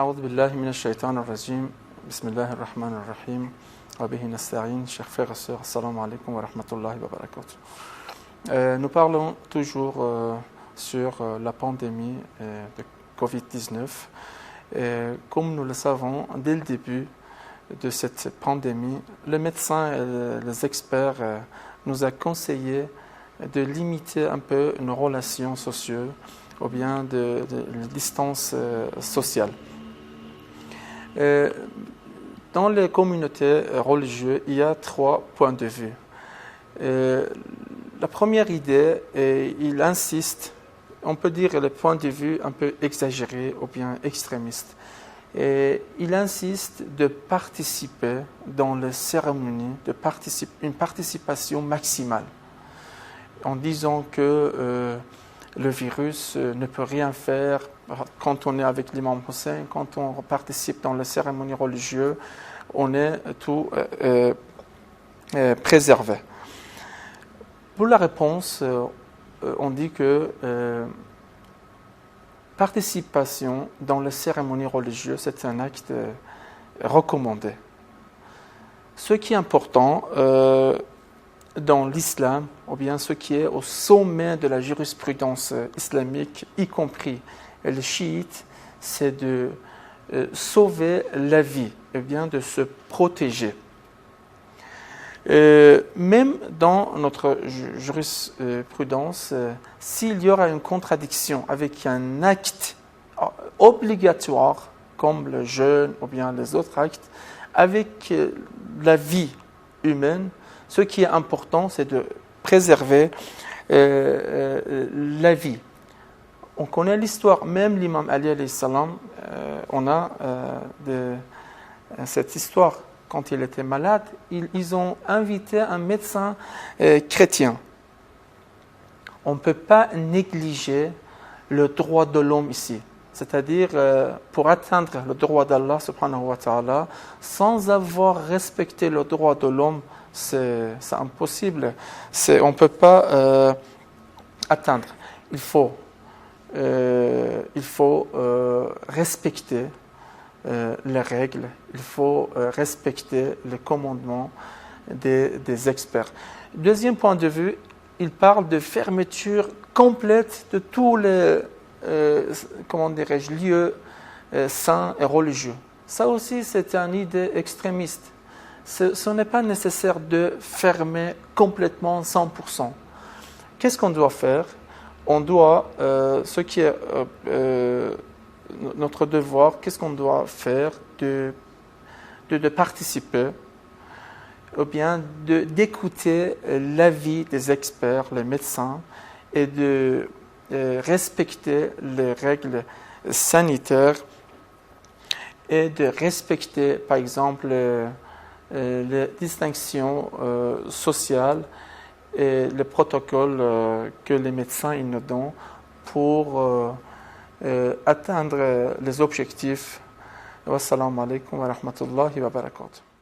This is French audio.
أعوذ بالله من الشيطان الرجيم بسم الله الرحمن الرحيم وبه نستعين. Chers frères et sœurs, assalamu alaikum wa rahmatullahi wa barakatuh. Nous parlons toujours sur la pandémie de Covid-19. Comme nous le savons, dès le début de cette pandémie, les médecins et les experts nous ont conseillé de limiter un peu nos relations sociales ou bien de la distance sociale. Dans les communautés religieuses, il y a 3 points de vue. La première idée, il insiste, on peut dire le point de vue un peu exagéré ou bien extrémiste. Il insiste de participer dans les cérémonies, une participation maximale, en disant que le virus ne peut rien faire quand on est avec l'imam Hussein, quand on participe dans les cérémonies religieuses, on est tout préservé. Pour la réponse, on dit que participation dans les cérémonies religieuses, c'est un acte recommandé. Ce qui est important dans l'islam, ou bien ce qui est au sommet de la jurisprudence islamique, y compris les chiites, c'est de sauver la vie, et bien de se protéger. Même dans notre jurisprudence, s'il y aura une contradiction avec un acte obligatoire, comme le jeûne ou bien les autres actes, avec la vie humaine, ce qui est important, c'est de préserver la vie. On connaît l'histoire, même l'imam Ali alayhi salam, on a cette histoire. Quand il était malade, ils ont invité un médecin chrétien. On ne peut pas négliger le droit de l'homme ici. C'est-à-dire, pour atteindre le droit d'Allah subhanahu wa ta'ala, sans avoir respecté le droit de l'homme, c'est impossible. On ne peut pas atteindre. Il faut respecter les règles, il faut respecter les commandements des experts. Deuxième point de vue, il parle de fermeture complète de tous les lieux saints et religieux. Ça aussi, c'est une idée extrémiste. Ce n'est pas nécessaire de fermer complètement 100%. Qu'est-ce qu'on doit faire? On doit, ce qui est notre devoir, qu'est-ce qu'on doit faire? De participer, ou bien d'écouter l'avis des experts, les médecins, et de respecter les règles sanitaires et de respecter, par exemple, les distinctions sociales et les protocoles que les médecins nous donnent pour atteindre les objectifs. Wassalamu alaikum wa rahmatullahi wa barakatuh.